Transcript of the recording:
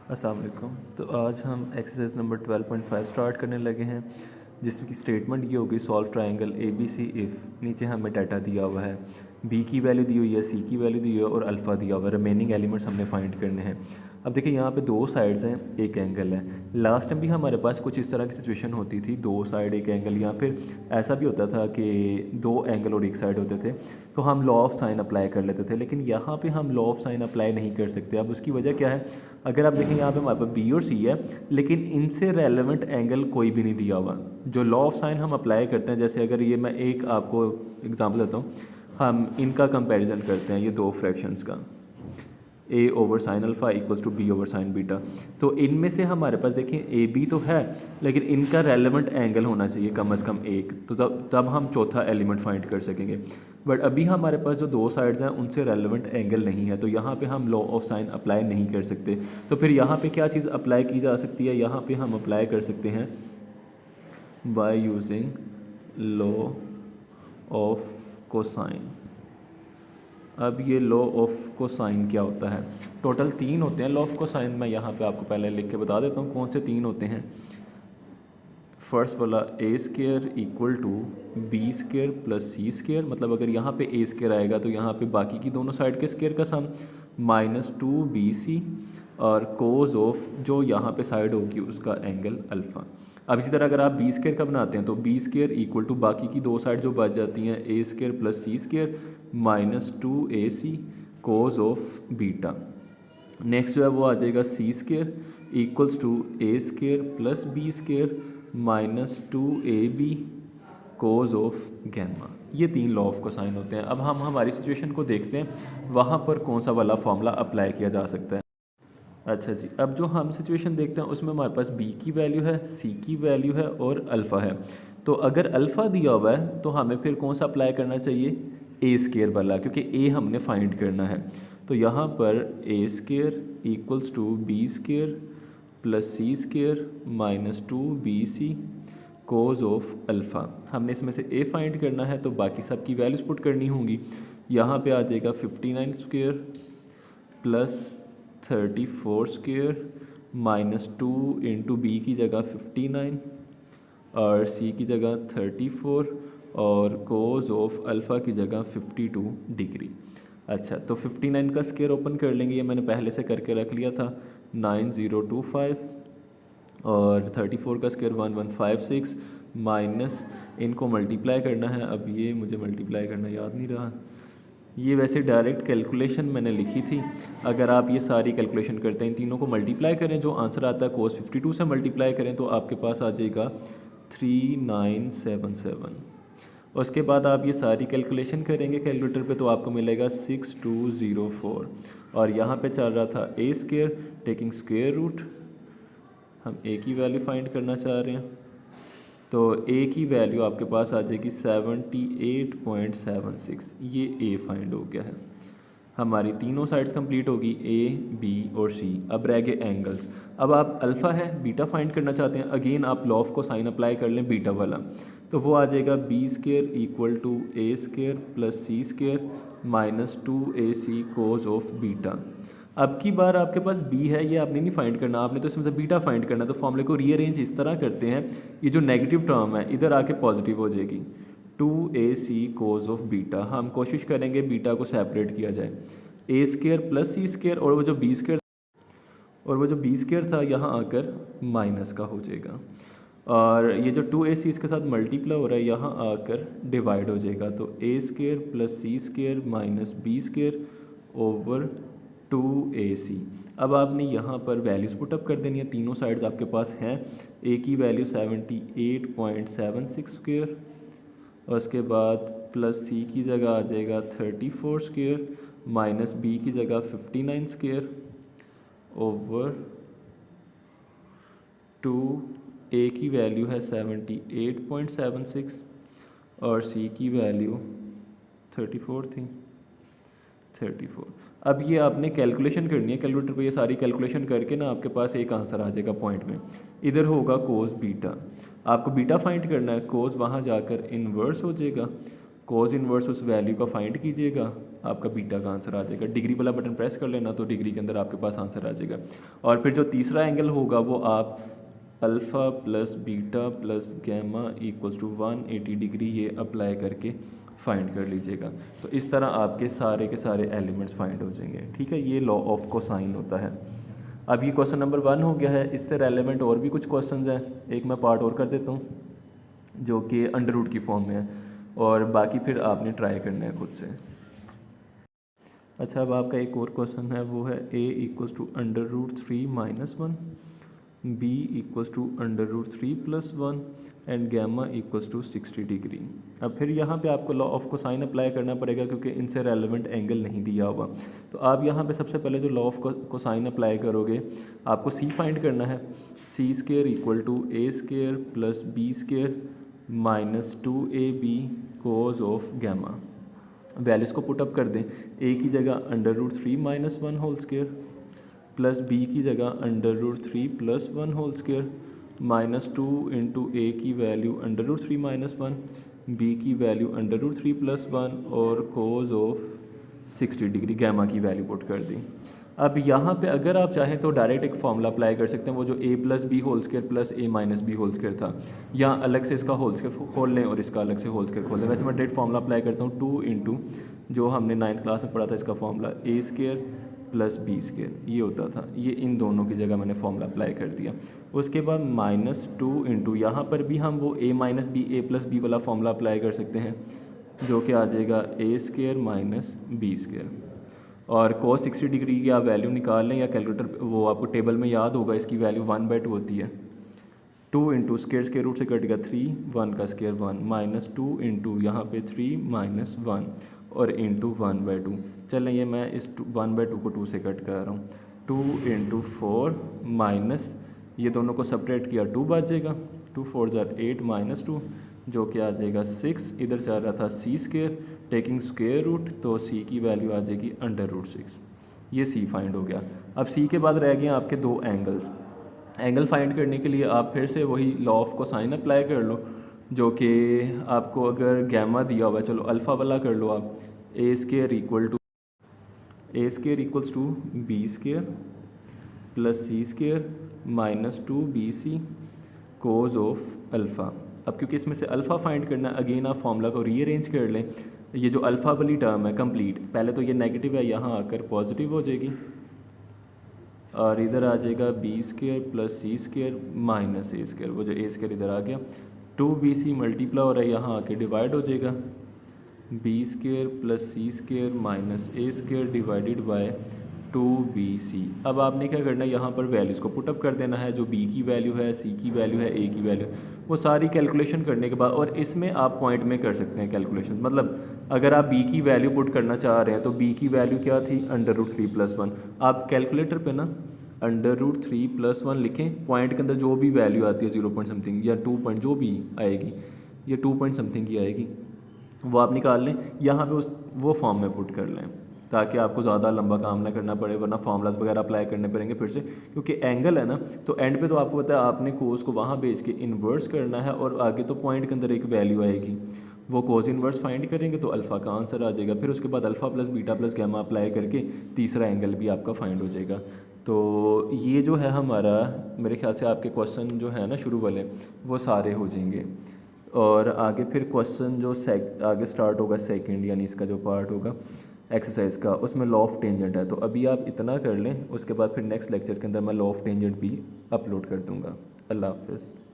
अस्सलाम वालेकुम। तो आज हम एक्सरसाइज नंबर 12.5 स्टार्ट करने लगे हैं, जिसकी स्टेटमेंट ये होगी solve triangle A B C if नीचे हमें डाटा दिया हुआ है, बी की वैल्यू दी हुई है, सी की वैल्यू दी हुई है और अल्फ़ा दिया हुआ है। रिमेनिंग एलिमेंट्स हमने फाइंड करने हैं। अब देखिए यहाँ पे दो साइड्स हैं, एक एंगल है। लास्ट टाइम भी हमारे पास कुछ इस तरह की सिचुएशन होती थी, दो साइड एक एंगल, या फिर ऐसा भी होता था कि दो एंगल और एक साइड होते थे, तो हम लॉ ऑफ साइन अप्लाई कर लेते थे। लेकिन यहाँ पे हम लॉ ऑफ साइन अप्लाई नहीं कर सकते। अब उसकी वजह क्या है? अगर आप देखें यहाँ पे हमारे पास बी और सी है, लेकिन इनसे रेलेवेंट एंगल कोई भी नहीं दिया हुआ। जो लॉ ऑफ साइन हम अप्लाई करते हैं, जैसे अगर ये मैं एक आपको एग्जांपल देता हूँ, हम इनका कंपैरिजन करते हैं, ये दो फ्रैक्शंस का, A over sine alpha equals to B over sine beta. तो इनमें से हमारे पास देखिए ए बी तो है, लेकिन इनका रेलेवेंट एंगल होना चाहिए कम से कम एक, तो तब हम चौथा एलिमेंट फाइंड कर सकेंगे। बट अभी हमारे पास जो दो साइड्स हैं उनसे रेलेवेंट एंगल नहीं है, तो यहाँ पे हम लॉ ऑफ साइन अप्लाई नहीं कर सकते। तो फिर यहाँ पे क्या चीज़ अप्लाई की जा सकती है? यहाँ पे हम अप्लाई कर सकते हैं by using law of cosine. अब ये लॉ ऑफ कोसाइन क्या होता है? टोटल तीन होते हैं लॉ ऑफ कोसाइन। मैं यहाँ पे आपको पहले लिख के बता देता हूँ कौन से तीन होते हैं। फर्स्ट वाला A square equal to B square plus C square, मतलब अगर यहाँ पे ए स्केयर आएगा तो यहाँ पे बाकी की दोनों साइड के स्केयर का सम, माइनस टू बी सी, और कोज ऑफ जो यहाँ पे साइड होगी उसका एंगल अल्फ़ा। अब इसी तरह अगर आप बी स्केयर का बनाते हैं तो बी स्केयर इक्वल टू बाकी की दो साइड जो बच जाती हैं, A square plus C square minus two A C cos of beta. Next जो है वो आ जाएगा C square equals to A square plus B square minus two A B cos of gamma. ये तीन लॉ ऑफ कोसाइन होते हैं। अब हम हमारी सिचुएशन को देखते हैं, वहाँ पर कौन सा वाला फॉर्मूला अप्लाई किया जा सकता है। अच्छा जी, अब जो हम सिचुएशन देखते हैं उसमें हमारे पास बी की वैल्यू है, सी की वैल्यू है और अल्फ़ा है। तो अगर अल्फ़ा दिया हुआ है तो हमें फिर कौन सा अप्लाई करना चाहिए? ए स्केयर वाला, क्योंकि ए हमने फाइंड करना है। तो यहाँ पर A square equals to B square plus C square minus two B C cos of alpha. हमने इसमें से ए फाइंड करना है, तो बाकी सब की वैल्यूज पुट करनी होंगी। यहाँ पे आ जाएगा 59 square plus 34 square minus two into B की जगह 59 और सी की जगह 34 और कोज ऑफ अल्फ़ा की जगह 52 डिग्री। अच्छा, तो 59 का स्क्वायर ओपन कर लेंगे, ये मैंने पहले से करके रख लिया था, 9025, और 34 का स्क्वायर 1156 माइनस इनको मल्टीप्लाई करना है। अब ये मुझे मल्टीप्लाई करना याद नहीं रहा, ये वैसे डायरेक्ट कैलकुलेशन मैंने लिखी थी। अगर आप ये सारी कैलकुलेशन करते हैं, इन तीनों को मल्टीप्लाई करें, जो आंसर आता है कोस 52 से मल्टीप्लाई करें तो आपके पास आ जाएगा 3977। उसके बाद आप ये सारी कैलकुलेशन करेंगे कैलकुलेटर पे तो आपको मिलेगा 6204। और यहाँ पे चल रहा था ए स्क्वायर टेकिंग स्क्वायर रूट, हम ए की वैल्यू फाइंड करना चाह रहे हैं, तो ए की वैल्यू आपके पास आ जाएगी 78.76। ये ए फाइंड हो गया है। हमारी तीनों साइड्स कंप्लीट होगी, ए बी और सी। अब रह गए एंगल्स। अब आप अल्फ़ा है बीटा फाइंड करना चाहते हैं, अगेन आप लॉ ऑफ को साइन अप्लाई कर लें बीटा वाला, तो वो आ जाएगा B square equal to A square plus C square minus two A C cos of beta. अब की बार आपके पास बी है, ये आपने नहीं फाइंड करना, आपने तो इसमें से बीटा फाइंड करना। तो फॉर्मूले को रीअरेंज इस तरह करते हैं, ये जो नेगेटिव टर्म है इधर आके पॉजिटिव हो जाएगी, 2ac कोज ऑफ बीटा। हम कोशिश करेंगे बीटा को सेपरेट किया जाए, ए स्केयर प्लस सी स्केयर, और वो जो बी स्केयर था यहाँ आकर माइनस का हो जाएगा, और ये जो 2ac इसके साथ मल्टीप्लाई हो रहा है यहाँ आकर डिवाइड हो जाएगा। तो A square plus C square minus B square over 2ac। अब आपने यहाँ पर वैल्यूज़ पुटअप कर देनी है, तीनों साइड्स आपके पास हैं। ए की वैल्यू 78.76 स्क्वेयर, और उसके बाद प्लस सी की जगह आ जाएगा 34 स्क्वेयर माइनस बी की जगह 59 स्क्वेयर ओवर 2। ए की वैल्यू है 78.76 और सी की वैल्यू 34 थी, 34। अब ये आपने कैलकुलेशन करनी है कैलकुलेटर पे, ये सारी कैलकुलेशन करके ना आपके पास एक आंसर आ जाएगा पॉइंट में। इधर होगा कोस बीटा, आपको बीटा फाइंड करना है, कोस वहाँ जाकर इन्वर्स हो जाएगा, कोस इन्वर्स उस वैल्यू का फाइंड कीजिएगा, आपका बीटा का आंसर आ जाएगा। डिग्री वाला बटन प्रेस कर लेना तो डिग्री के अंदर आपके पास आंसर आ जाएगा। और फिर जो तीसरा एंगल होगा वो आप alpha plus beta plus gamma equals to 180 degree ये अप्लाई करके फाइंड कर लीजिएगा। तो इस तरह आपके सारे एलिमेंट्स फाइंड हो जाएंगे। ठीक है, ये लॉ ऑफ कोसाइन होता है। अब ये क्वेश्चन नंबर 1 हो गया है। इससे रेलेवेंट और भी कुछ क्वेश्चंस हैं, एक मैं पार्ट और कर देता हूँ जो कि अंडर रूट की फॉर्म में है, और बाकी फिर आपने ट्राई करना है खुद से। अच्छा, अब आपका एक और क्वेश्चन है, वो है a equals to under root 3 minus 1, b equals to under root 3 plus 1 and gamma equals to 60 degree. अब फिर यहाँ पे आपको लॉ ऑफ कोसाइन अप्लाई करना पड़ेगा क्योंकि इनसे रेलेवेंट एंगल नहीं दिया हुआ। तो आप यहाँ पे सबसे पहले जो लॉ ऑफ कोसाइन अप्लाई करोगे, आपको c फाइंड करना है। C square equal to A square plus B square minus 2ab cos of gamma. Values को पुटअप कर दें। a की जगह under root 3 minus 1 whole square plus b की जगह under root 3 plus 1 whole square minus 2 into A की value under root 3 minus 1, B की value under root 3 plus 1 और कोज ऑफ 60 डिग्री गैमा की वैल्यू पुट कर दी। अब यहाँ पे अगर आप चाहें तो डायरेक्ट एक फॉर्मूला अप्लाई कर सकते हैं, वो जो a plus B whole square plus a minus B whole square था, या अलग से इसका होल स्केयर खोल लें और इसका अलग से होल स्केयर खोल लें। वैसे मैं डायरेक्ट फॉर्मूला अप्लाई करता हूँ, 2 इंटू जो हमने 9th क्लास में पढ़ा था इसका formula a square plus B square ये होता था, ये इन दोनों की जगह मैंने फॉर्मूला अप्लाई कर दिया। उसके बाद माइनस 2 इंटू यहाँ पर भी हम वो a minus B a plus B वाला फॉर्मूला अप्लाई कर सकते हैं, जो कि आ जाएगा a square minus B square. और cos 60 डिग्री की आप वैल्यू निकाल लें या कैलकुलेटर, वो आपको टेबल में याद होगा, इसकी वैल्यू 1/2 होती है। 2 इंटू स्केयर रूट से कटेगा 3, 1 का स्केयर 1 माइनस 2 इंटू यहाँ पे 3 माइनस 1 और इंटू 1/2। चलें, ये मैं इस 1/2 को 2 से कट कर रहा हूँ। 2 इंटू 4 माइनस ये दोनों को सेपरेट किया 2 बचेगा, 2 4 जार 8 माइनस 2 जो कि आ जाएगा 6। इधर से आ रहा था सी स्केयर टेकिंग स्क्वायर रूट, तो सी की वैल्यू आ जाएगी अंडर रूट 6। ये सी फाइंड हो गया। अब सी के बाद रह गए आपके दो एंगल्स। एंगल फाइंड करने के लिए आप फिर से वही लॉ ऑफ कोसाइन अप्लाई कर लो, जो कि आपको अगर गैमा दिया हुआ है, चलो अल्फ़ा वाला कर लो आप, a square equals to B square plus C square minus 2bc cos of alpha. अब क्योंकि इसमें से अल्फ़ा फाइंड करना, अगेन आप फॉर्मूला को रीअरेंज कर लें। ये जो अल्फ़ा वाली टर्म है कंप्लीट, पहले तो ये नेगेटिव है, यहाँ आकर पॉजिटिव हो जाएगी और इधर आ जाएगा B square plus C square minus A square. वो जो ए स्केयर इधर आ गया, 2bc मल्टीप्लाई हो रहा है, यहाँ आके डिवाइड हो जाएगा B square plus C square minus A square divided by 2bc। अब आपने क्या करना है, यहाँ पर वैल्यूज़ को पुटअप कर देना है, जो b की वैल्यू है, c की वैल्यू है, a की वैल्यू, वो सारी कैलकुलेशन करने के बाद, और इसमें आप पॉइंट में कर सकते हैं कैलकुलेशन। मतलब अगर आप b की वैल्यू पुट करना चाह रहे हैं तो b की वैल्यू क्या थी, अंडर रूट 3 प्लस 1। आप कैलकुलेटर पे ना अंडर रूट 3 प्लस 1 लिखें, पॉइंट के अंदर जो भी वैल्यू आती है 0 पॉइंट समथिंग या 2 पॉइंट जो भी आएगी, ये 2 पॉइंट समथिंग की आएगी, वो आप निकाल लें, यहाँ पे वो फॉर्म में पुट कर लें ताकि आपको ज़्यादा लंबा काम ना करना पड़े, वरना फार्मूलाज वगैरह अप्लाई करने पड़ेंगे फिर से, क्योंकि एंगल है ना। तो एंड पे तो आपको पता है आपने कोस को वहाँ भेज के इन्वर्स करना है, और आगे तो पॉइंट के अंदर एक वैल्यू आएगी, वो कोस इन्वर्स फाइंड करेंगे तो अल्फ़ा का आंसर आ जाएगा। फिर उसके बाद alpha plus beta plus gamma apply करके तीसरा एंगल भी आपका फाइंड हो जाएगा। तो ये जो है हमारा, मेरे ख्याल से आपके क्वेश्चन जो है ना शुरू वाले, वो सारे हो जाएंगे। और आगे फिर क्वेश्चन जो आगे स्टार्ट होगा सेकंड, यानी इसका जो पार्ट होगा एक्सरसाइज का, उसमें लॉ ऑफ टेंजेंट है। तो अभी आप इतना कर लें, उसके बाद फिर नेक्स्ट लेक्चर के अंदर मैं लॉ ऑफ टेंजेंट भी अपलोड कर दूँगा। अल्लाह हाफ़िज़।